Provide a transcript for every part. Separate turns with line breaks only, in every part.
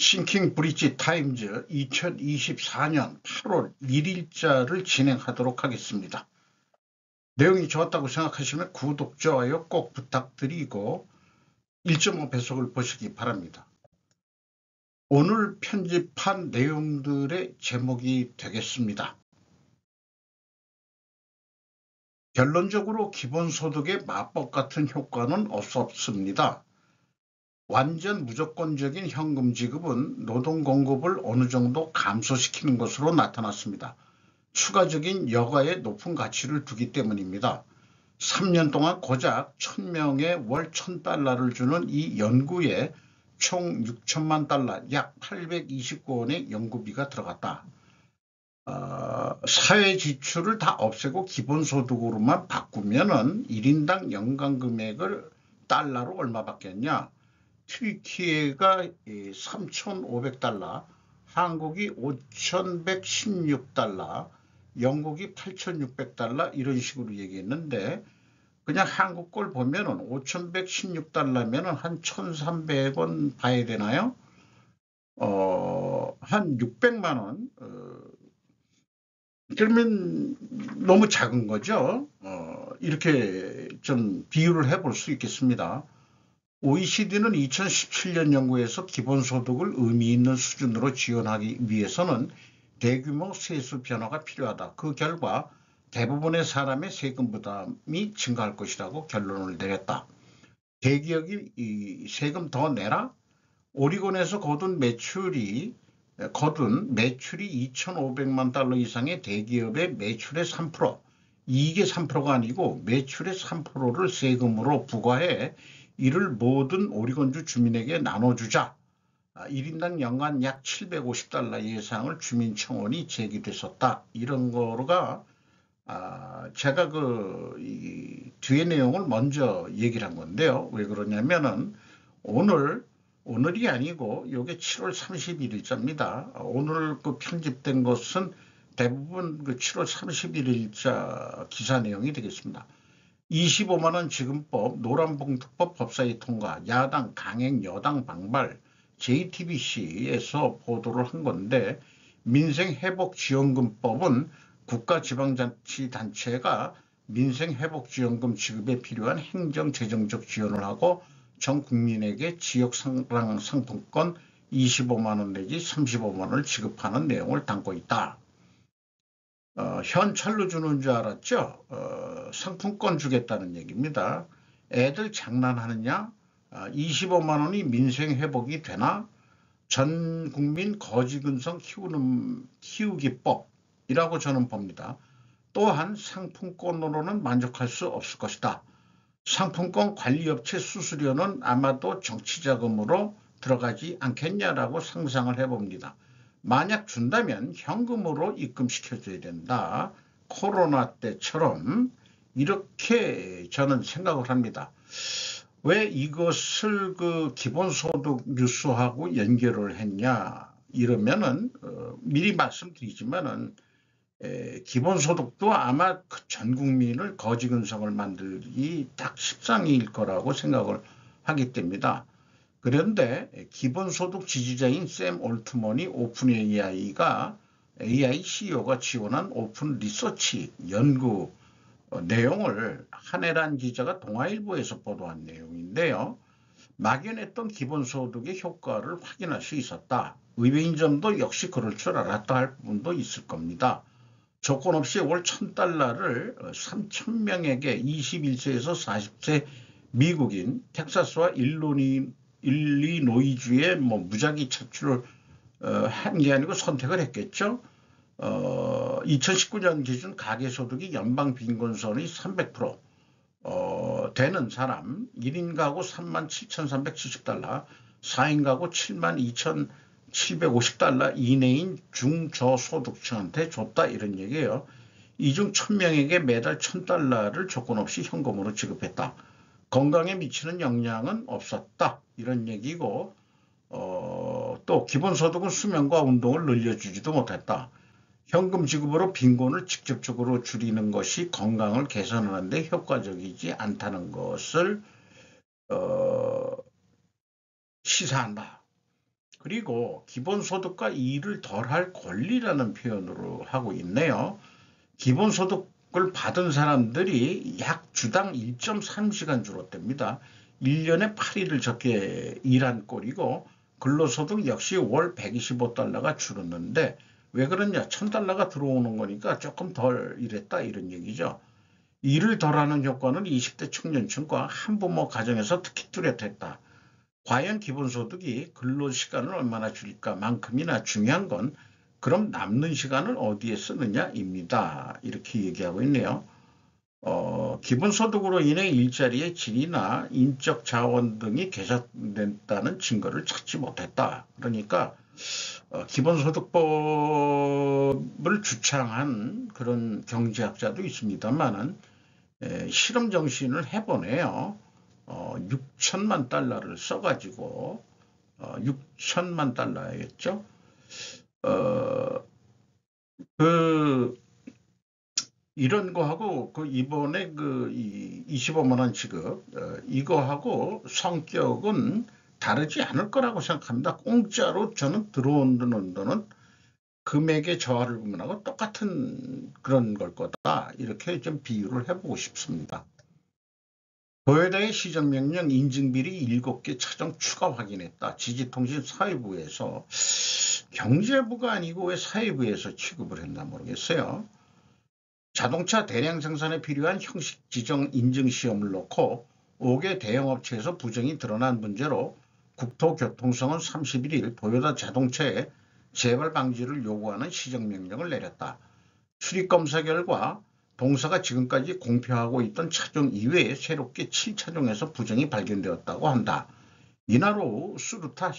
싱킹 브릿지 타임즈 2024년 8월 1일자를 진행하도록 하겠습니다. 내용이 좋았다고 생각하시면 구독, 좋아요 꼭 부탁드리고 1.5배속을 보시기 바랍니다. 오늘 편집한 내용들의 제목이 되겠습니다. 결론적으로 기본소득의 마법 같은 효과는 없습니다. 완전 무조건적인 현금 지급은 노동 공급을 어느 정도 감소시키는 것으로 나타났습니다. 추가적인 여가의 높은 가치를 두기 때문입니다. 3년 동안 고작 1000명에 월 $1000를 주는 이 연구에 총 6천만 달러, 약 829원의 연구비가 들어갔다. 사회 지출을 다 없애고 기본소득으로만 바꾸면은 1인당 연간 금액을 달러로 얼마 받겠냐? 튀르키예가 3,500달러, 한국이 5,116달러, 영국이 8,600달러 이런 식으로 얘기했는데 그냥 한국 걸 보면은 5,116달러면은 한 1,300원 봐야 되나요? 한 600만 원. 그러면 너무 작은 거죠. 이렇게 좀 비유를 해볼 수 있겠습니다. OECD는 2017년 연구에서 기본소득을 의미 있는 수준으로 지원하기 위해서는 대규모 세수 변화가 필요하다. 그 결과 대부분의 사람의 세금 부담이 증가할 것이라고 결론을 내렸다. 대기업이 이 세금 더 내라? 오리곤에서 거둔 매출이 2,500만 달러 이상의 대기업의 매출의 3%, 이익의 3%가 아니고 매출의 3%를 세금으로 부과해 이를 모든 오리곤주 주민에게 나눠주자. 1인당 연간 약 750달러 예상을 주민청원이 제기됐었다. 이런 거가 제가 이 뒤에 내용을 먼저 얘기를 한 건데요. 왜 그러냐면은 오늘이 아니고 이게 7월 31일자입니다. 오늘 그 편집된 것은 대부분 그 7월 31일자 기사 내용이 되겠습니다. 25만 원 지급법, 노란봉투법 법사위 통과, 야당 강행 여당 방발, JTBC에서 보도를 한 건데 민생회복지원금법은 국가지방자치단체가 민생회복지원금 지급에 필요한 행정재정적 지원을 하고 전 국민에게 지역상랑 상품권 25만 원 내지 35만 원을 지급하는 내용을 담고 있다. 현찰로 주는 줄 알았죠? 상품권 주겠다는 얘기입니다. 애들 장난하느냐? 25만 원이 민생회복이 되나? 전 국민 거지근성 키우기법이라고 저는 봅니다. 또한 상품권으로는 만족할 수 없을 것이다. 상품권 관리업체 수수료는 아마도 정치자금으로 들어가지 않겠냐라고 상상을 해봅니다. 만약 준다면 현금으로 입금시켜줘야 된다. 코로나 때처럼 이렇게 저는 생각을 합니다. 왜 이것을 그 기본소득 뉴스하고 연결을 했냐 이러면은 미리 말씀드리지만은 기본소득도 아마 전 국민을 거지근성을 만들기 딱 십상일 거라고 생각을 하기 때문이다. 그런데 기본소득 지지자인 샘 올트먼이 오픈 AI가 AI CEO가 지원한 오픈 리서치 연구 내용을 한혜란 기자가 동아일보에서 보도한 내용인데요. 막연했던 기본소득의 효과를 확인할 수 있었다. 의외인 점도 역시 그럴 줄 알았다 할 부분도 있을 겁니다. 조건 없이 월 $1000를 3,000명에게 21세에서 40세 미국인 텍사스와 일리노이주에 무작위 착출을 한 게 아니고 선택을 했겠죠. 2019년 기준 가계소득이 연방 빈곤선이 300% 되는 사람 1인 가구 37,370달러, 4인 가구 72,750달러 이내인 중저소득층한테 줬다 이런 얘기예요. 이 중 1000명에게 매달 $1000를 조건 없이 현금으로 지급했다. 건강에 미치는 영향은 없었다. 이런 얘기고 또 기본소득은 수면과 운동을 늘려주지도 못했다. 현금 지급으로 빈곤을 직접적으로 줄이는 것이 건강을 개선하는 데 효과적이지 않다는 것을 시사한다. 그리고 기본소득과 일을 덜할 권리라는 표현으로 하고 있네요. 기본소득을 받은 사람들이 약 주당 1.3시간 줄었답니다. 1년에 8일을 적게 일한 꼴이고 근로소득 역시 월 125달러가 줄었는데 왜 그러냐? 1000달러가 들어오는 거니까 조금 덜 일했다 이런 얘기죠. 일을 덜하는 효과는 20대 청년층과 한부모 가정에서 특히 뚜렷했다. 과연 기본소득이 근로시간을 얼마나 줄일까만큼이나 중요한 건 그럼 남는 시간을 어디에 쓰느냐입니다. 이렇게 얘기하고 있네요. 기본소득으로 인해 일자리의 질이나 인적 자원 등이 개선된다는 증거를 찾지 못했다. 그러니까 기본소득법을 주창한 그런 경제학자도 있습니다만은 실험 정신을 해보네요. 6천만 달러를 써가지고 6천만 달러였죠. 이런 거하고 그 이번에 그 25만 원 지급 이거하고 성격은 다르지 않을 거라고 생각합니다. 공짜로 저는 들어오는 돈은 금액의 저하를 구분하고 똑같은 그런 걸 거다. 이렇게 좀 비유를 해보고 싶습니다. 도요다의 시정명령 인증비리 7개 차종 추가 확인했다. 지지통신 사회부에서 경제부가 아니고 왜 사회부에서 취급을 했나 모르겠어요. 자동차 대량 생산에 필요한 형식 지정 인증 시험을 놓고 5개 대형업체에서 부정이 드러난 문제로 국토교통성은 31일 도요타 자동차의 재발 방지를 요구하는 시정명령을 내렸다. 출입검사 결과 동사가 지금까지 공표하고 있던 차종 이외에 새롭게 7차종에서 부정이 발견되었다고 한다. 이날 오후 수루타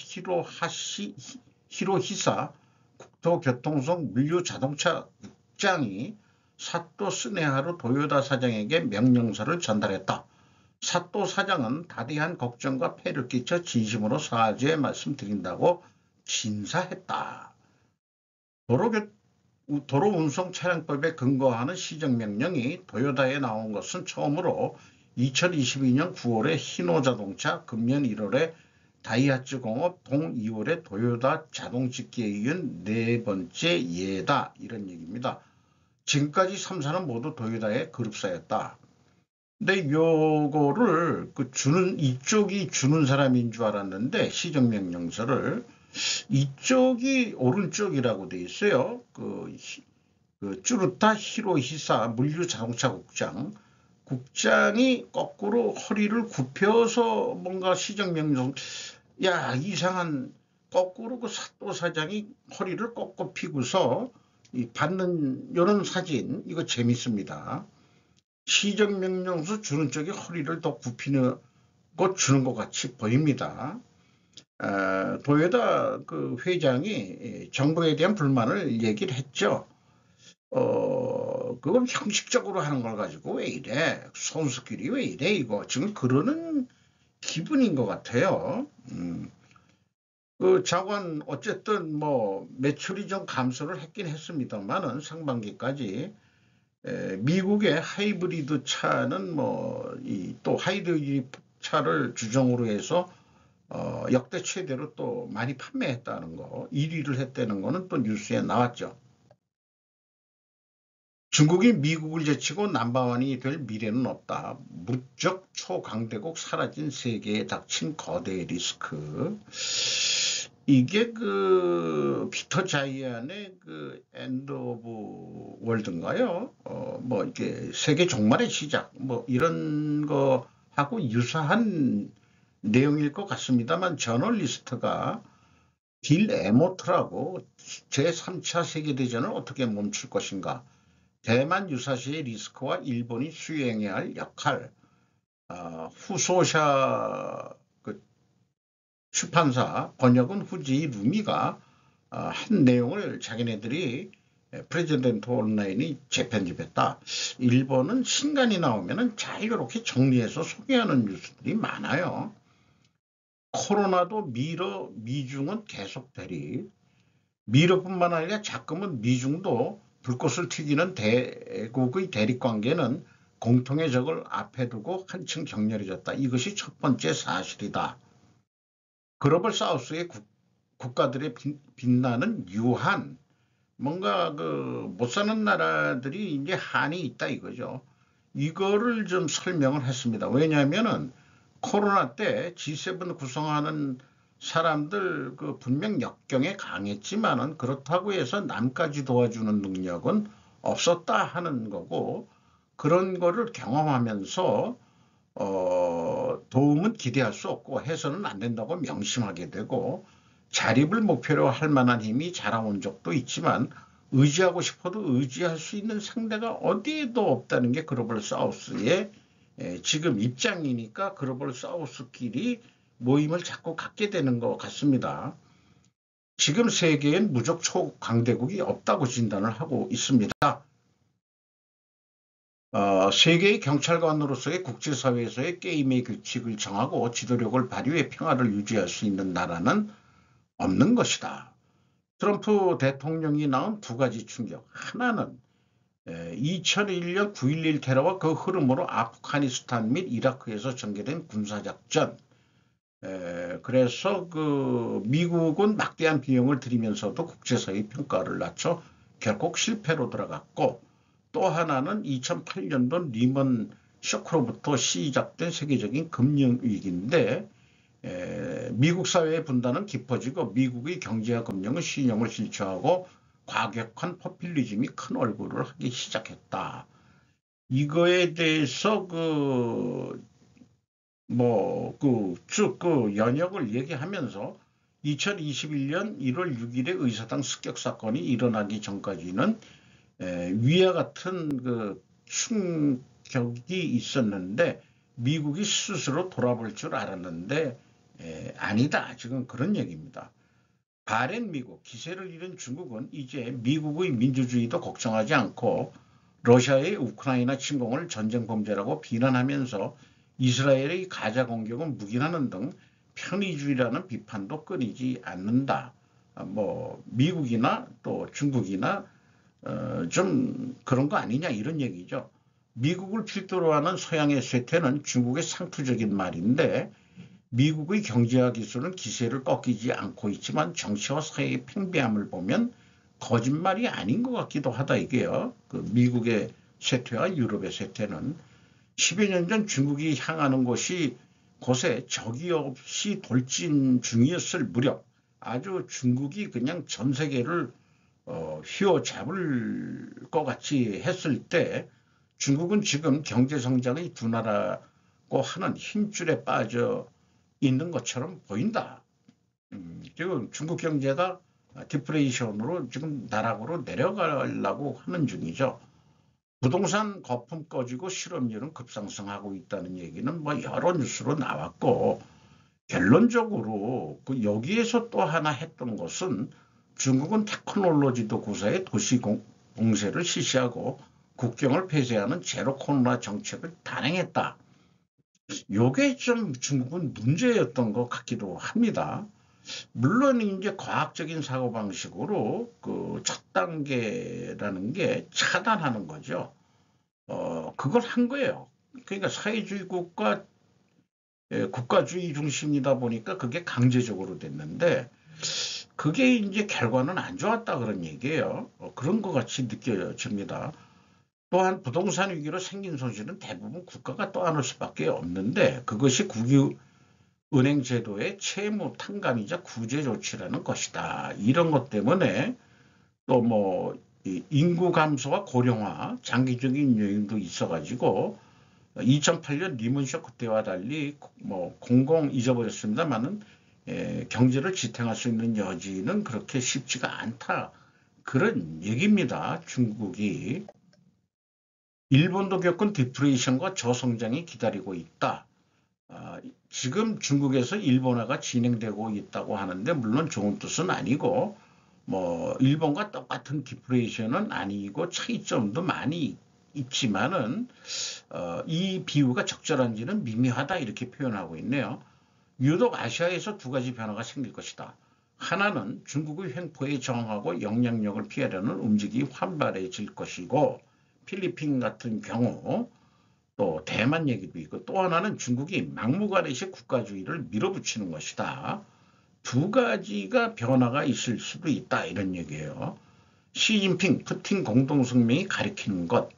히로히사 국토교통성 물류자동차 국장이 사또 스네하루 도요타 사장에게 명령서를 전달했다. 사또 사장은 다대한 걱정과 폐를 끼쳐 진심으로 사죄의 말씀드린다고 진사했다. 도로운송 차량법에 근거하는 시정명령이 도요타에 나온 것은 처음으로 2022년 9월에 히노자동차, 금년 1월에 다이하츠 공업, 동 2월에 도요타 자동집계에 이은 네 번째 예다 이런 얘기입니다. 지금까지 3사는 모두 도요타의 그룹사였다. 근데 요거를 이쪽이 주는 사람인 줄 알았는데 시정명령서를 이쪽이 오른쪽이라고 돼 있어요. 쭈루타 히로히사 물류자동차 국장이 거꾸로 허리를 굽혀서 뭔가 시정명령, 야, 이상한, 거꾸로 그 사또 사장이 허리를 꺾어 피고서 받는 이런 사진, 이거 재밌습니다. 시정명령서 주는 쪽이 허리를 더 굽히는 것 주는 것 같이 보입니다. 도요타 그 회장이 정부에 대한 불만을 얘기를 했죠. 그건 형식적으로 하는 걸 가지고 왜 이래? 선수끼리 왜 이래? 이거 지금 그러는 기분인 것 같아요. 그 자관 어쨌든 뭐 매출이 좀 감소를 했긴 했습니다만은 상반기까지 미국의 하이브리드 차는 뭐 또 하이브리드 차를 주정으로 해서 역대 최대로 또 많이 판매했다는 거, 1위를 했다는 거는 또 뉴스에 나왔죠. 중국이 미국을 제치고 넘버원이 될 미래는 없다. 무적 초강대국 사라진 세계에 닥친 거대 리스크. 이게 그 피터 자이안의 그 엔드 오브 월드인가요? 뭐 이게 세계 종말의 시작 뭐 이런 거하고 유사한 내용일 것 같습니다만 저널리스트가 빌 에모트라고 제3차 세계대전을 어떻게 멈출 것인가, 대만 유사시의 리스크와 일본이 수행해야 할 역할, 후소샤 그 출판사 번역은 후지 루미가 한 내용을 자기네들이 프레지던트 온라인이 재편집했다. 일본은 신간이 나오면은 자유롭게 정리해서 소개하는 뉴스들이 많아요. 코로나도 미중은 계속 미러뿐만 아니라 자꾸만 미중도 불꽃을 튀기는 대국의 대립관계는 공통의 적을 앞에 두고 한층 격렬해졌다. 이것이 첫 번째 사실이다. 글로벌 사우스의 국가들의 빛나는 유한, 뭔가 그 못 사는 나라들이 이제 한이 있다 이거죠. 이거를 좀 설명을 했습니다. 왜냐하면은 코로나 때 G7 구성하는 사람들 그 분명 역경에 강했지만은 그렇다고 해서 남까지 도와주는 능력은 없었다 하는 거고, 그런 거를 경험하면서 도움은 기대할 수 없고 해서는 안 된다고 명심하게 되고, 자립을 목표로 할 만한 힘이 자라온 적도 있지만 의지하고 싶어도 의지할 수 있는 상대가 어디에도 없다는 게 글로벌 사우스의 지금 입장이니까 글로벌 사우스끼리 모임을 자꾸 갖게 되는 것 같습니다. 지금 세계엔 무적 초강대국이 없다고 진단을 하고 있습니다. 세계의 경찰관으로서의 국제사회에서의 게임의 규칙을 정하고 지도력을 발휘해 평화를 유지할 수 있는 나라는 없는 것이다. 트럼프 대통령이 낳은 두 가지 충격. 하나는 2001년 9.11 테러와 그 흐름으로 아프가니스탄 및 이라크에서 전개된 군사작전. 그래서 그 미국은 막대한 비용을 들이면서도 국제사회의 평가를 낮춰 결국 실패로 들어갔고, 또 하나는 2008년도 리먼 쇼크로부터 시작된 세계적인 금융위기인데, 미국 사회의 분단은 깊어지고 미국의 경제와 금융은 신용을 실추하고 과격한 포퓰리즘이 큰 얼굴을 하기 시작했다. 이거에 대해서 쭉 연역을 얘기하면서 2021년 1월 6일에 의사당 습격 사건이 일어나기 전까지는 위와 같은 그 충격이 있었는데 미국이 스스로 돌아볼 줄 알았는데 아니다. 지금 그런 얘기입니다. 바렌 미국, 기세를 잃은 중국은 이제 미국의 민주주의도 걱정하지 않고 러시아의 우크라이나 침공을 전쟁 범죄라고 비난하면서 이스라엘의 가자 공격은 묵인하는 등 편의주의라는 비판도 끊이지 않는다. 미국이나 또 중국이나 좀 그런 거 아니냐 이런 얘기죠. 미국을 필두로 하는 서양의 쇠퇴는 중국의 상투적인 말인데, 미국의 경제와 기술은 기세를 꺾이지 않고 있지만 정치와 사회의 팽배함을 보면 거짓말이 아닌 것 같기도 하다 이게요. 그 미국의 쇠퇴와 유럽의 쇠퇴는 10여 년 전 중국이 향하는 곳에 적이 없이 돌진 중이었을 무렵 아주 중국이 그냥 전 세계를 휘어잡을 것 같이 했을 때 중국은 지금 경제성장의 두 나라고 하는 힘줄에 빠져 있는 것처럼 보인다. 지금 중국 경제가 디프레이션으로 지금 나락으로 내려가려고 하는 중이죠. 부동산 거품 꺼지고 실업률은 급상승하고 있다는 얘기는 여러 뉴스로 나왔고, 결론적으로 여기에서 또 하나 했던 것은 중국은 테크놀로지도 구사의 도시 공세를 실시하고 국경을 폐쇄하는 제로 코로나 정책을 단행했다. 요게 좀 중국은 문제였던 것 같기도 합니다. 물론 이제 과학적인 사고방식으로 그 첫 단계라는 게 차단하는 거죠. 그걸 한 거예요. 그러니까 사회주의 국가주의 중심이다 보니까 그게 강제적으로 됐는데, 그게 이제 결과는 안 좋았다 그런 얘기예요. 그런 것 같이 느껴집니다. 또한 부동산 위기로 생긴 손실은 대부분 국가가 떠안을 수밖에 없는데, 그것이 국유은행 제도의 채무 탕감이자 구제 조치라는 것이다. 이런 것 때문에 또 인구 감소와 고령화, 장기적인 요인도 있어가지고 2008년 리먼 쇼크 때와 달리 공공 잊어버렸습니다만은 경제를 지탱할 수 있는 여지는 그렇게 쉽지가 않다. 그런 얘기입니다. 중국이. 일본도 겪은 디프레이션과 저성장이 기다리고 있다. 지금 중국에서 일본화가 진행되고 있다고 하는데, 물론 좋은 뜻은 아니고 일본과 똑같은 디프레이션은 아니고 차이점도 많이 있지만은 이 비유가 적절한지는 미미하다 이렇게 표현하고 있네요. 유독 아시아에서 두 가지 변화가 생길 것이다. 하나는 중국의 횡포에 저항하고 영향력을 피하려는 움직임이 활발해질 것이고, 필리핀 같은 경우 또 대만 얘기도 있고, 또 하나는 중국이 막무가내식 국가주의를 밀어붙이는 것이다. 두 가지가 변화가 있을 수도 있다 이런 얘기예요. 시진핑, 푸틴 공동성명이 가리키는 것.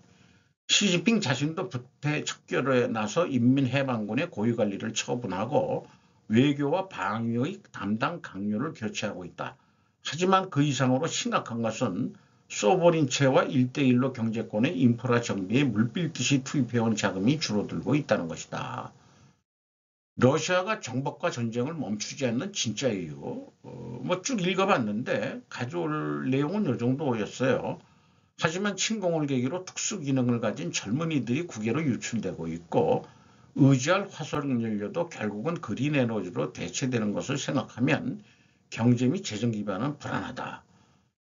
시진핑 자신도 부패 척결에 나서 인민해방군의 고위관리를 처분하고 외교와 방위의 담당 강요를 교체하고 있다. 하지만 그 이상으로 심각한 것은 소버린체와 1대1로 경제권의 인프라 정비에 물밀듯이 투입해온 자금이 줄어들고 있다는 것이다. 러시아가 정복과 전쟁을 멈추지 않는 진짜 이유, 뭐 쭉 읽어봤는데 가져올 내용은 이 정도였어요. 하지만 침공을 계기로 특수 기능을 가진 젊은이들이 국외로 유출되고 있고 의지할 화석 연료도 결국은 그린 에너지로 대체되는 것을 생각하면 경제 및 재정 기반은 불안하다.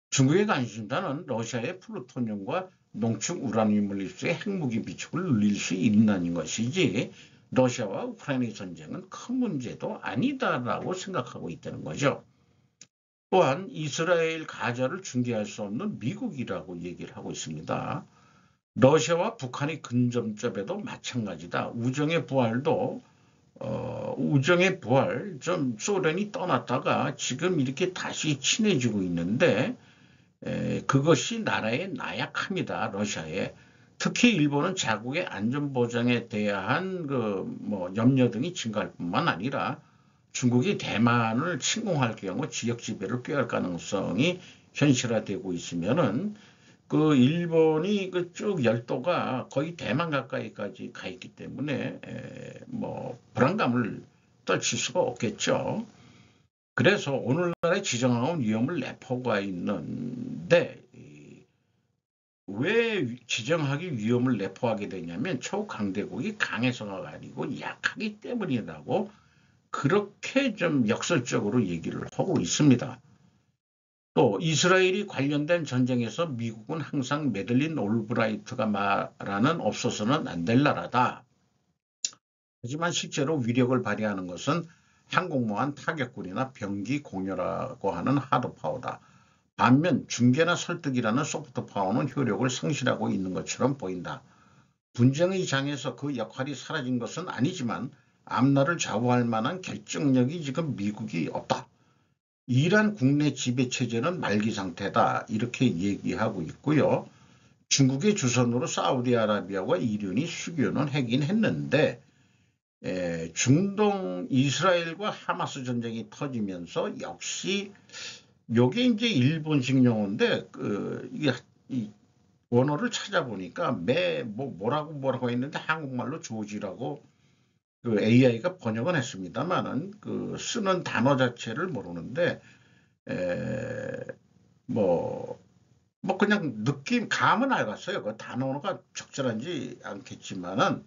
중국의 관심사는 러시아의 플루토늄과 농축 우라늄을 입수해 핵무기 비축을 늘릴 수 있는 것이지 러시아와 우크라이나 전쟁은 큰 문제도 아니다라고 생각하고 있다는 거죠. 또한 이스라엘 가자를 중재할 수 없는 미국이라고 얘기를 하고 있습니다. 러시아와 북한의 근접점에도 마찬가지다. 우정의 부활, 좀 소련이 떠났다가 지금 이렇게 다시 친해지고 있는데 그것이 나라의 나약함이다. 러시아에. 특히 일본은 자국의 안전보장에 대한 염려 등이 증가할 뿐만 아니라 중국이 대만을 침공할 경우 지역 지배를 꾀할 가능성이 현실화되고 있으면은 그 일본이 그쪽 열도가 거의 대만 가까이까지 가 있기 때문에 불안감을 떨칠 수가 없겠죠. 그래서 오늘날의 지정학은 위험을 내포가 있는데 왜 지정학이 위험을 내포하게 되냐면 초강대국이 강해서가 아니고 약하기 때문이라고 그렇게 좀 역설적으로 얘기를 하고 있습니다. 또 이스라엘이 관련된 전쟁에서 미국은 항상 매들린 올브라이트가 말하는 없어서는 안 될 나라다. 하지만 실제로 위력을 발휘하는 것은 항공모함 타격군이나 병기 공여라고 하는 하드파워다. 반면 중계나 설득이라는 소프트파워는 효력을 상실하고 있는 것처럼 보인다. 분쟁의 장에서 그 역할이 사라진 것은 아니지만 앞날을 좌우할 만한 결정력이 지금 미국이 없다. 이란 국내 지배체제는 말기 상태다. 이렇게 얘기하고 있고요. 중국의 주선으로 사우디아라비아와 이란이 수교는 하긴 했는데 중동 이스라엘과 하마스 전쟁이 터지면서 역시 요게 이제 일본식 용어인데 이 원어를 찾아보니까 뭐라고 했는데 한국말로 조지라고 그 AI가 번역은 했습니다만은 그 쓰는 단어 자체를 모르는데 그냥 감은 알았어요. 그 단어가 적절한지 않겠지만은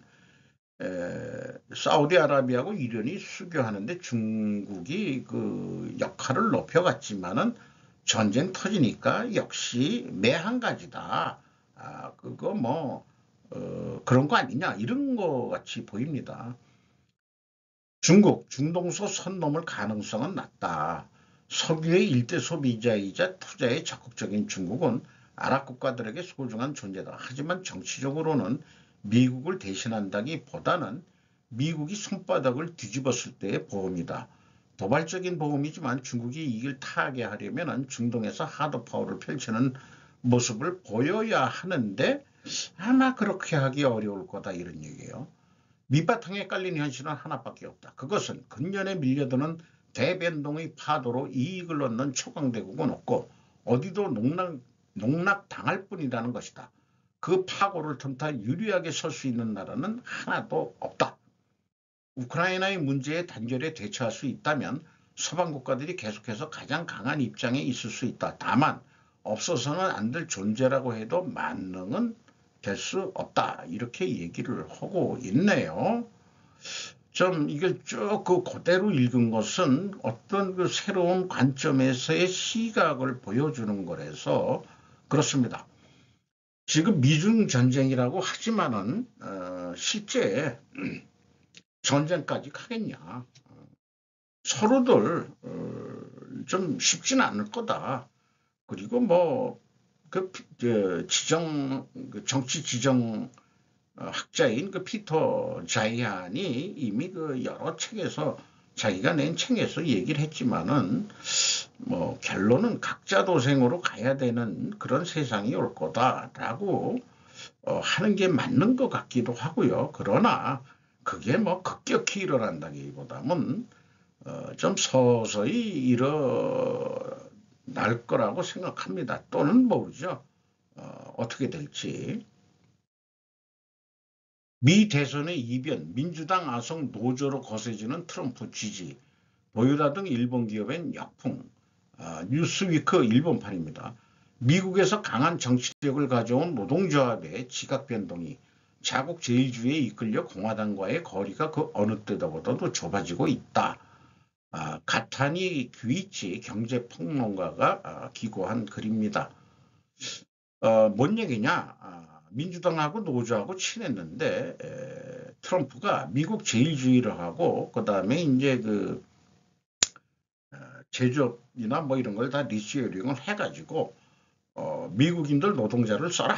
사우디아라비아하고 이란이 수교하는데 중국이 그 역할을 높여갔지만은 전쟁 터지니까 역시 매 한 가지다. 그거 그런 거 아니냐 이런 거 같이 보입니다. 중동서 선 넘을 가능성은 낮다. 석유의 일대 소비자이자 투자에 적극적인 중국은 아랍 국가들에게 소중한 존재다. 하지만 정치적으로는 미국을 대신한다기보다는 미국이 손바닥을 뒤집었을 때의 보험이다. 도발적인 보험이지만 중국이 이길 타개하려면 중동에서 하드파워를 펼치는 모습을 보여야 하는데 아마 그렇게 하기 어려울 거다 이런 얘기예요. 밑바탕에 깔린 현실은 하나밖에 없다. 그것은 근년에 밀려드는 대변동의 파도로 이익을 얻는 초강대국은 없고 어디도 농락당할 뿐이라는 것이다. 그 파고를 틈타 유리하게 설 수 있는 나라는 하나도 없다. 우크라이나의 문제에 단결에 대처할 수 있다면 서방 국가들이 계속해서 가장 강한 입장에 있을 수 있다. 다만 없어서는 안 될 존재라고 해도 만능은 될 수 없다. 이렇게 얘기를 하고 있네요. 좀 이걸 쭉 그대로 읽은 것은 어떤 그 새로운 관점에서의 시각을 보여주는 거라서 그렇습니다. 지금 미중 전쟁이라고 하지만은 실제 전쟁까지 가겠냐. 서로들 좀 쉽지는 않을 거다. 그리고 정치 지정 학자인 그 피터 자이안이 이미 그 여러 책에서 자기가 낸 책에서 얘기를 했지만은 뭐 결론은 각자 도생으로 가야 되는 그런 세상이 올 거다라고 하는 게 맞는 것 같기도 하고요. 그러나 그게 뭐 급격히 일어난다기보다는 좀 서서히 일어날 거라고 생각합니다. 또는 모르죠. 어떻게 될지. 미 대선의 이변, 민주당 아성 노조로 거세지는 트럼프 지지, 도요타 등 일본 기업엔 역풍. 뉴스위크 일본판입니다. 미국에서 강한 정치력을 가져온 노동조합의 지각 변동이 자국 제일주의에 이끌려 공화당과의 거리가 그 어느 때보다도 좁아지고 있다. 가타니 규이치 경제평론가가 기고한 글입니다. 뭔 얘기냐? 민주당하고 노조하고 친했는데 트럼프가 미국 제일주의를 하고 그 다음에 이제 그 제조업이나 뭐 이런 걸 다 리스토어링을 해가지고 미국인들 노동자를 써라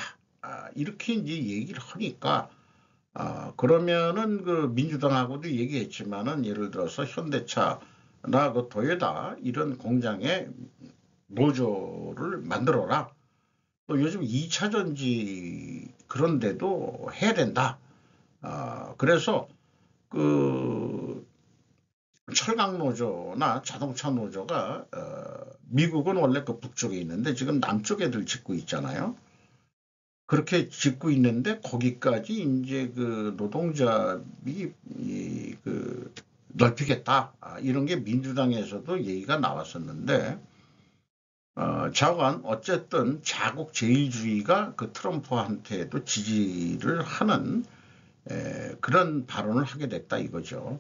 이렇게 이제 얘기를 하니까 그러면은 그 민주당하고도 얘기했지만은 예를 들어서 현대차나 그 도요타 이런 공장에 노조를 만들어라. 또 요즘 2차 전지 그런데도 해야 된다. 그래서 그 철강 노조나 자동차 노조가 미국은 원래 그 북쪽에 있는데 지금 남쪽 애들 짓고 있잖아요. 그렇게 짓고 있는데 거기까지 이제 그 노동자비 그 넓히겠다 이런 게 민주당에서도 얘기가 나왔었는데 자관 어쨌든 자국 제일주의가 그 트럼프한테도 지지를 하는 그런 발언을 하게 됐다 이거죠.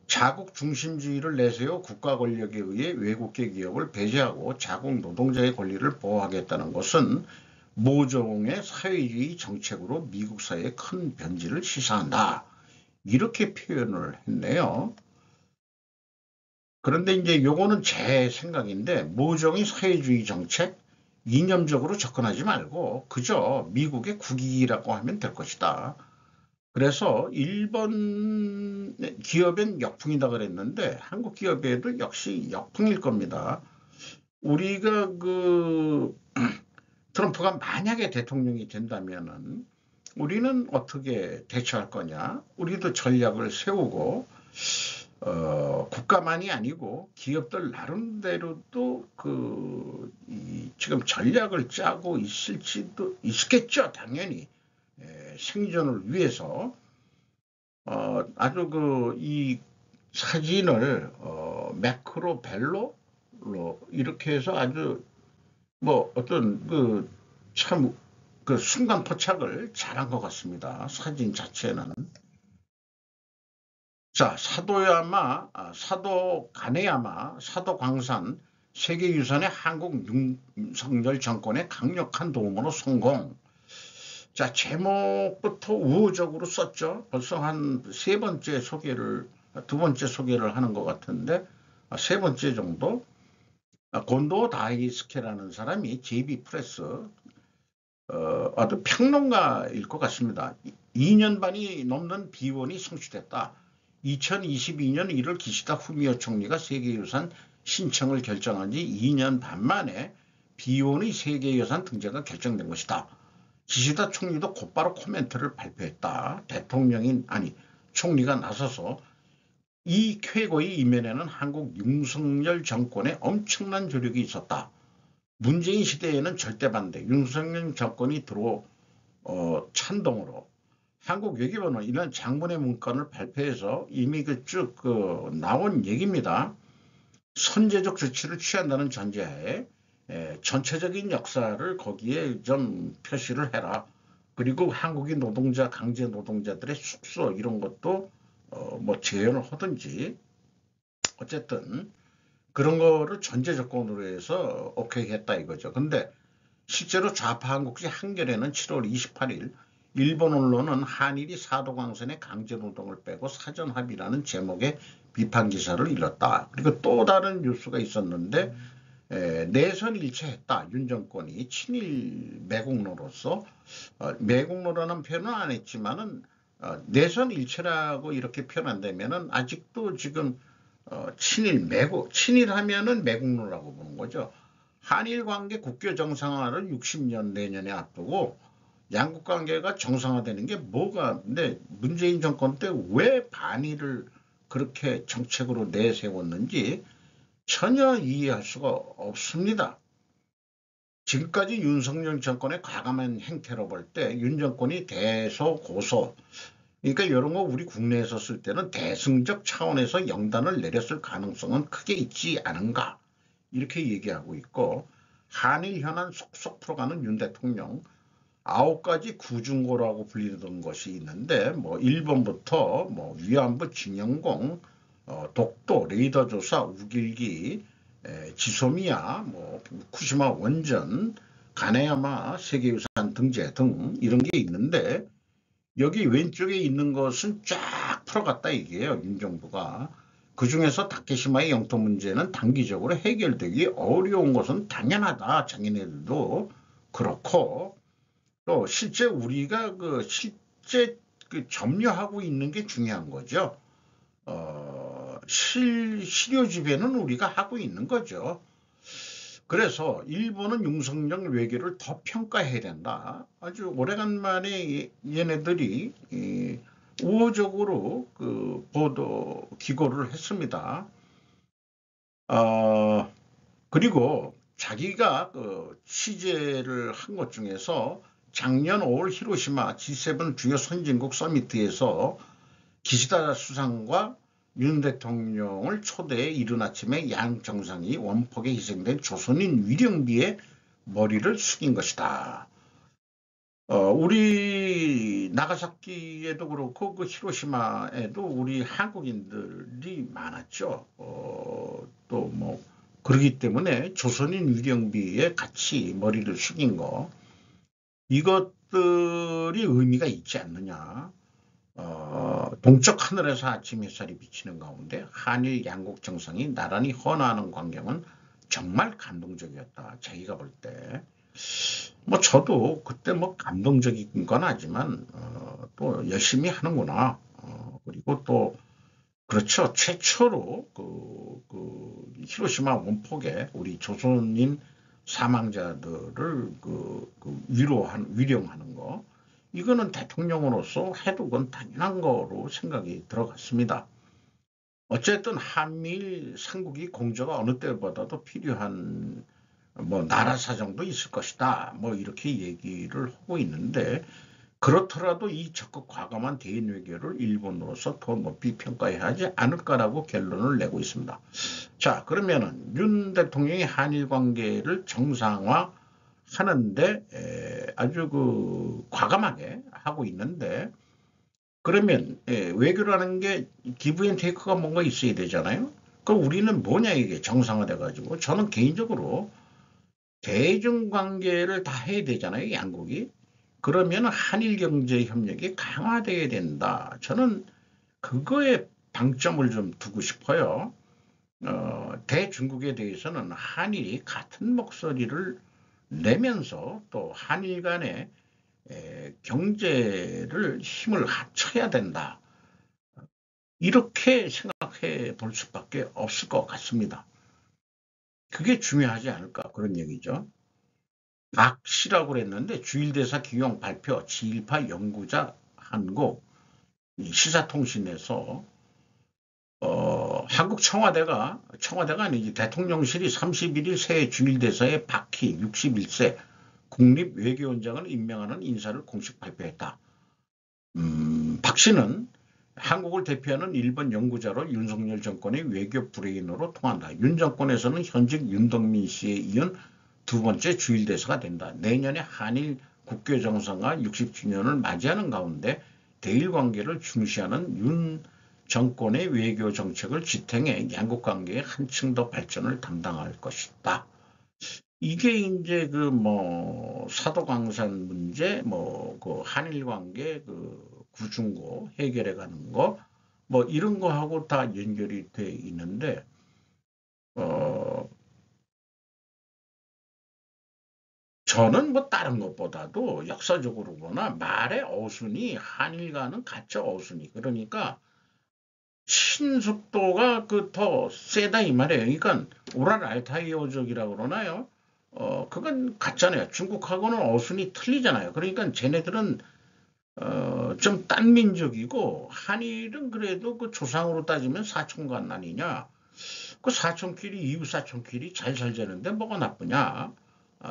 자국 중심주의를 내세워 국가 권력에 의해 외국계 기업을 배제하고 자국 노동자의 권리를 보호하겠다는 것은 모종의 사회주의 정책으로 미국 사회에 큰 변질을 시사한다. 이렇게 표현을 했네요. 그런데 이제 요거는 제 생각인데 모종의 사회주의 정책 이념적으로 접근하지 말고 그저 미국의 국익이라고 하면 될 것이다. 그래서 일본 기업엔 역풍이다 그랬는데 한국 기업에도 역시 역풍일 겁니다. 우리가 그 트럼프가 만약에 대통령이 된다면은 우리는 어떻게 대처할 거냐? 우리도 전략을 세우고 국가만이 아니고 기업들 나름대로도 지금 전략을 짜고 있겠죠, 당연히. 생존을 위해서 아주 이 사진을 매크로 벨로로 이렇게 해서 아주 뭐 어떤 참 순간 포착을 잘한 것 같습니다. 사진 자체는. 자, 사도 가네야마, 사도 광산 세계유산의 한국 윤석열 정권의 강력한 도움으로 성공. 자, 제목부터 우호적으로 썼죠. 벌써 한 두 번째 소개를 하는 것 같은데, 세 번째 정도. 곤도 다이스케라는 사람이 JB 프레스, 아주 평론가일 것 같습니다. 2년 반이 넘는 비원이 성취됐다. 2022년 1월 기시다 후미오 총리가 세계유산 신청을 결정한 지 2년 반 만에 비원의 세계유산 등재가 결정된 것이다. 기시다 총리도 곧바로 코멘트를 발표했다. 총리가 나서서 이 쾌거의 이면에는 한국 윤석열 정권의 엄청난 조력이 있었다. 문재인 시대에는 절대 반대, 윤석열 정권이 찬동으로 한국 외교부는 이런 장문의 문건을 발표해서 이미 쭉 나온 얘기입니다. 선제적 조치를 취한다는 전제하에 전체적인 역사를 거기에 좀 표시를 해라. 그리고 한국인 노동자, 강제 노동자들의 숙소 이런 것도 뭐 재연을 하든지 어쨌든 그런 거를 전제 조건으로 해서 오케이 했다 이거죠. 근데 실제로 좌파 한국지 한겨레는 7월 28일 일본 언론은 한일이 사도광선의 강제노동을 빼고 사전합의라는 제목의 비판 기사를 일렀다. 그리고 또 다른 뉴스가 있었는데 내선 일체했다. 윤 정권이 친일 매국노로서 매국노라는 표현은 안 했지만은 내선 일체라고 이렇게 표현한다면은 아직도 지금 친일하면은 매국노라고 보는 거죠. 한일 관계 국교 정상화를 60년 내년에 앞두고 양국 관계가 정상화되는 게 뭐가, 근데 문재인 정권 때 왜 반일을 그렇게 정책으로 내세웠는지 전혀 이해할 수가 없습니다. 지금까지 윤석열 정권의 과감한 행태로 볼 때 윤 정권이 대소 고소, 그러니까 이런 거 우리 국내에서 쓸 때는 대승적 차원에서 영단을 내렸을 가능성은 크게 있지 않은가 이렇게 얘기하고 있고, 한일 현안 속속 풀어가는 윤 대통령 9가지 구중고라고 불리던 것이 있는데, 뭐 1번부터 뭐 위안부 진영공, 독도 레이더 조사 우길기, 지소미아, 뭐 후쿠시마 원전, 가네야마 세계유산 등재 등 이런 게 있는데, 여기 왼쪽에 있는 것은 쫙 풀어갔다 이게요, 윤 정부가. 그중에서 다케시마의 영토 문제는 단기적으로 해결되기 어려운 것은 당연하다. 자기네들도 그렇고, 또 실제 우리가 실제 점유하고 있는 게 중요한 거죠. 실효 지배는 우리가 하고 있는 거죠. 그래서 일본은 윤석열 외교를 더 평가해야 된다. 아주 오래간만에 얘네들이 우호적으로 보도 기고를 했습니다. 그리고 자기가 취재를 한 것 중에서 작년 5월 히로시마 G7 주요 선진국 서미트에서 기시다 수상과 윤 대통령을 초대해 이른 아침에 양 정상이 원폭에 희생된 조선인 위령비에 머리를 숙인 것이다. 우리 나가사키에도 그렇고 그 히로시마에도 우리 한국인들이 많았죠. 또 뭐 그러기 때문에 조선인 위령비에 같이 머리를 숙인 거, 이것들이 의미가 있지 않느냐. 동쪽 하늘에서 아침 햇살이 비치는 가운데 한일 양국 정상이 나란히 헌화하는 광경은 정말 감동적이었다. 자기가 볼 때. 뭐 저도 그때 뭐 감동적인 건 하지만 또 열심히 하는구나. 그리고 또 그렇죠. 최초로 히로시마 원폭에 우리 조선인 사망자들을 위령하는 거, 이거는 대통령으로서 해도 건 당연한 거로 생각이 들어갔습니다. 어쨌든 한미일 삼국이 공조가 어느 때보다도 필요한 뭐 나라 사정도 있을 것이다. 뭐 이렇게 얘기를 하고 있는데, 그렇더라도 이 적극 과감한 대인 외교를 일본으로서 더 높이 평가해야 하지 않을까라고 결론을 내고 있습니다. 자, 그러면은 윤 대통령이 한일 관계를 정상화 하는데 아주 과감하게 하고 있는데, 그러면 외교라는 게 기브 앤 테이크가 뭔가 있어야 되잖아요. 그럼 우리는 뭐냐 이게 정상화돼 가지고, 저는 개인적으로 대중관계를 다 해야 되잖아요, 양국이. 그러면 한일 경제 협력이 강화돼야 된다. 저는 그거에 방점을 좀 두고 싶어요. 대중국에 대해서는 한일이 같은 목소리를 내면서 또 한일 간의 경제를 힘을 합쳐야 된다. 이렇게 생각해 볼 수밖에 없을 것 같습니다. 그게 중요하지 않을까, 그런 얘기죠. 박씨라고 그랬는데 주일대사 기용 발표 지일파 연구자 한국 시사통신에서 한국 청와대가 아니지 대통령실이 31일 새 주일대사의 박희 61세 국립외교원장을 임명하는 인사를 공식 발표했다. 박 씨는 한국을 대표하는 일본 연구자로 윤석열 정권의 외교 브레인으로 통한다. 윤 정권에서는 현직 윤덕민 씨에 이은 두 번째 주일대사가 된다. 내년에 한일 국교 정상화 60주년을 맞이하는 가운데 대일 관계를 중시하는 윤 정권의 외교 정책을 지탱해 양국 관계의 한층 더 발전을 담당할 것이다. 이게 이제 사도광산 문제, 한일 관계 구중고 해결해 가는 거, 이런 거하고 다 연결이 돼 있는데, 저는 다른 것보다도 역사적으로 보나 말의 어순이 한일과는 가짜 어순이, 그러니까 친속도가 더 세다 이 말이에요. 그러니까 우랄 알타이어족이라고 그러나요? 그건 같잖아요. 중국하고는 어순이 틀리잖아요. 그러니까 쟤네들은 좀 딴 민족이고 한일은 그래도 그 조상으로 따지면 사촌간 아니냐. 그 사촌끼리 이웃 사촌끼리 잘 살자는데 뭐가 나쁘냐.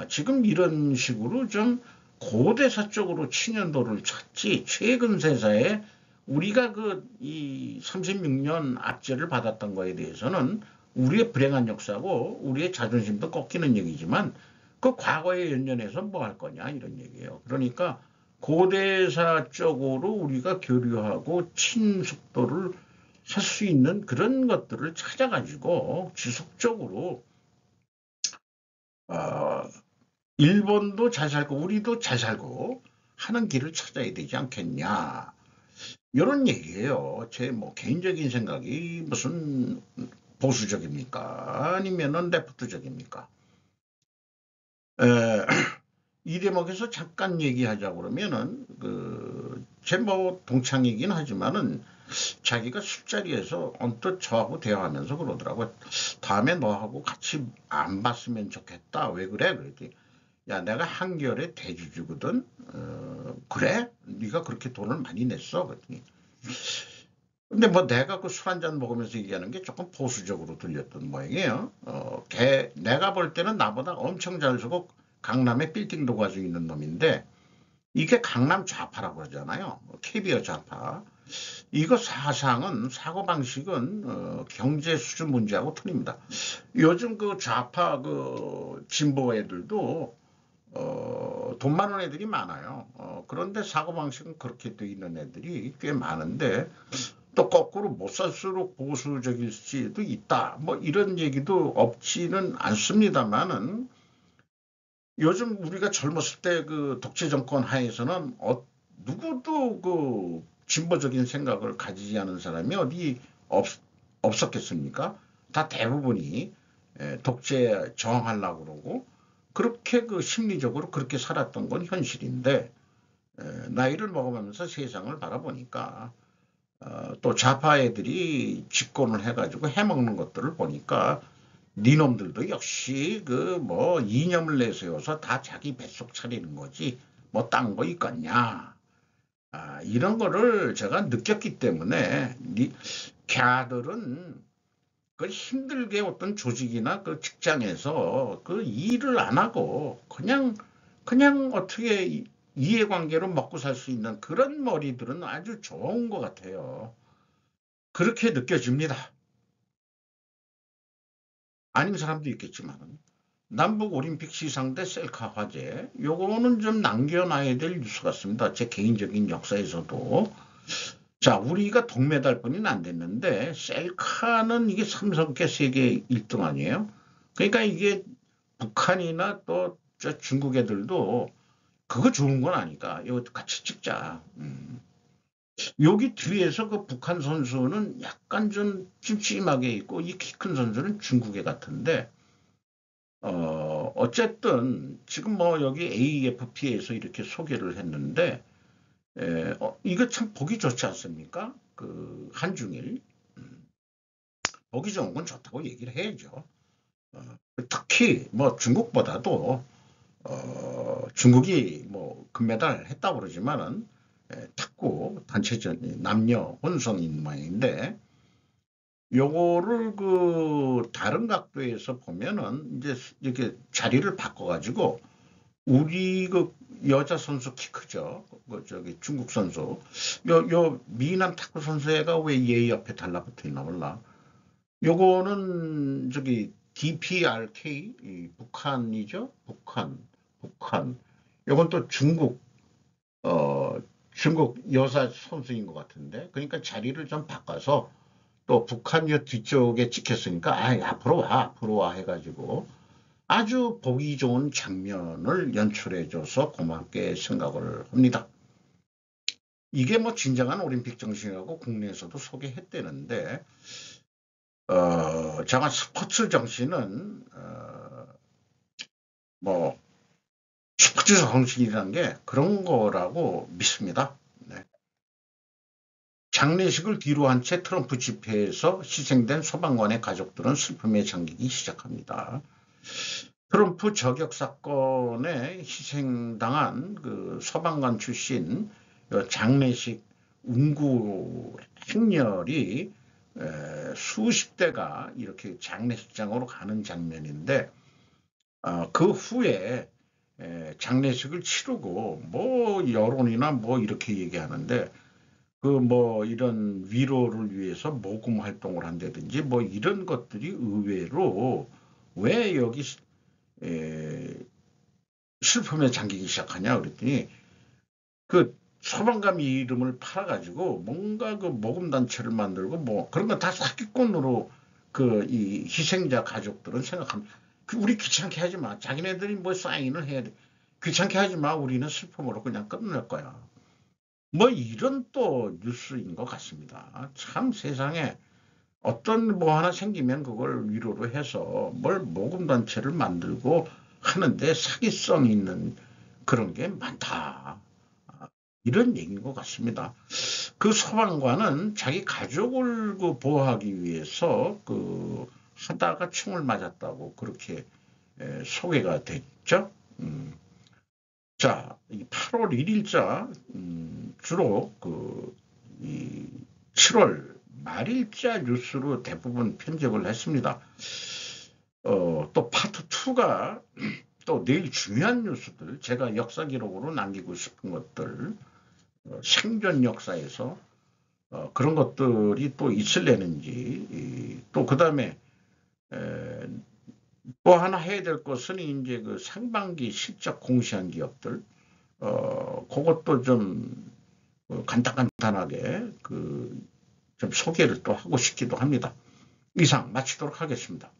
지금 이런 식으로 좀 고대사 쪽으로 친연도를 찾지 최근 세사에 우리가 이 36년 압제를 받았던 거에 대해서는 우리의 불행한 역사고 우리의 자존심도 꺾이는 얘기지만 그 과거에 연연해서 뭐 할 거냐 이런 얘기예요. 그러니까 고대사 쪽으로 우리가 교류하고 친숙도를 살 수 있는 그런 것들을 찾아가지고 지속적으로 어, 일본도 잘 살고 우리도 잘 살고 하는 길을 찾아야 되지 않겠냐. 이런 얘기예요. 제 뭐 개인적인 생각이 무슨 보수적입니까? 아니면은 레프트적입니까? 에, 이 대목에서 잠깐 얘기하자 그러면은 제 뭐 동창이긴 하지만은 자기가 술자리에서 언뜻 저하고 대화하면서 그러더라고요. 다음에 너하고 같이 안 봤으면 좋겠다. 왜 그래? 그랬더니 야 내가 한결에 대주주거든. 그래? 네가 그렇게 돈을 많이 냈어? 그랬더니 근데 뭐 내가 그 술 한잔 먹으면서 얘기하는 게 조금 보수적으로 들렸던 모양이에요. 내가 볼 때는 나보다 엄청 잘 쓰고 강남에 빌딩도 가지고 있는 놈인데 이게 강남 좌파라고 그러잖아요. 캐비어 좌파. 이거 사상은 사고방식은 경제 수준 문제하고 틀립니다. 요즘 그 좌파 진보 애들도 돈 많은 애들이 많아요. 그런데 사고방식은 그렇게 돼 있는 애들이 꽤 많은데 또 거꾸로 못 살수록 보수적일 수도 있다. 뭐 이런 얘기도 없지는 않습니다만은 요즘 우리가 젊었을 때 그 독재 정권 하에서는 누구도 그 진보적인 생각을 가지지 않은 사람이 어디 없었겠습니까? 다 대부분이 독재 저항하려고 그러고 그렇게 그 심리적으로 그렇게 살았던 건 현실인데 나이를 먹어가면서 세상을 바라보니까 또 좌파 애들이 집권을 해가지고 해먹는 것들을 보니까 니놈들도 역시 그 뭐 이념을 내세워서 다 자기 뱃속 차리는 거지 뭐 딴 거 있겠냐. 이런 거를 제가 느꼈기 때문에 걔들은 그 힘들게 어떤 조직이나 그 직장에서 그 일을 안 하고 그냥 어떻게 이해관계로 먹고 살 수 있는 그런 머리들은 아주 좋은 것 같아요. 그렇게 느껴집니다. 아닌 사람도 있겠지만 남북 올림픽 시상대 셀카 화제 요거는 좀 남겨놔야 될 뉴스 같습니다. 제 개인적인 역사에서도 자 우리가 동메달뿐이는 안 됐는데 셀카는 이게 삼성계 세계 1등 아니에요? 그러니까 이게 북한이나 또 저 중국 애들도 그거 좋은 건 아니까 이거 같이 찍자. 여기 뒤에서 그 북한 선수는 약간 좀 찜찜하게 있고 이 키 큰 선수는 중국애 같은데 어쨌든 지금 뭐 여기 AFP에서 이렇게 소개를 했는데 이거 참 보기 좋지 않습니까? 그 한중일 보기 좋은 건 좋다고 얘기를 해야죠. 어, 특히 뭐 중국보다도 중국이 뭐 금메달 했다고 그러지만은 탁구 단체전 남녀 혼성인 모양인데 요거를 그 다른 각도에서 보면은 이제 이렇게 자리를 바꿔가지고 우리 그 여자 선수 키 크죠. 그 저기 중국 선수. 요 미남 탁구 선수애가 왜 얘 옆에 달라붙어 있나 몰라. 요거는 저기 DPRK 북한이죠. 북한. 요건 또 어 중국 여사 선수인 것 같은데. 그러니까 자리를 좀 바꿔서 또 북한 여 뒤쪽에 찍혔으니까 앞으로 와 해가지고 아주 보기 좋은 장면을 연출해줘서 고맙게 생각을 합니다. 이게 뭐 진정한 올림픽 정신이라고 국내에서도 소개했대는데 제가 스포츠 정신은 뭐 스포츠 정신이라는 게 그런 거라고 믿습니다. 네. 장례식을 뒤로 한 채 트럼프 집회에서 희생된 소방관의 가족들은 슬픔에 잠기기 시작합니다. 트럼프 저격 사건에 희생당한 그 소방관 출신 장례식 운구 행렬이 수십 대가 이렇게 장례식장으로 가는 장면인데 그 후에 장례식을 치르고 뭐 여론이나 뭐 이렇게 얘기하는데 그 뭐 이런 위로를 위해서 모금 활동을 한다든지 뭐 이런 것들이 의외로 왜 여기 슬픔에 잠기기 시작하냐 그랬더니 그 소방관 이름을 팔아가지고 뭔가 그 모금단체를 만들고 뭐 그런 건 다 사기꾼으로 그 이 희생자 가족들은 생각합니다. 우리 귀찮게 하지 마. 자기네들이 뭐 사인을 해야 돼. 귀찮게 하지 마. 우리는 슬픔으로 그냥 끝낼 거야. 뭐 이런 또 뉴스인 것 같습니다. 참 세상에 어떤 뭐 하나 생기면 그걸 위로로 해서 뭘 모금단체를 만들고 하는데 사기성 있는 그런 게 많다. 이런 얘기인 것 같습니다. 그 소방관은 자기 가족을 그 보호하기 위해서 그 하다가 총을 맞았다고 그렇게 소개가 됐죠. 자, 8월 1일자 주로 이 7월 말일자 뉴스로 대부분 편집을 했습니다. 또 파트 2가 또 내일 중요한 뉴스들, 제가 역사 기록으로 남기고 싶은 것들, 생존 역사에서 그런 것들이 또 있을래는지, 또 그 다음에 또 하나 해야 될 것은 이제 그 상반기 실적 공시한 기업들, 그것도 좀 간단하게 좀 소개를 또 하고 싶기도 합니다. 이상 마치도록 하겠습니다.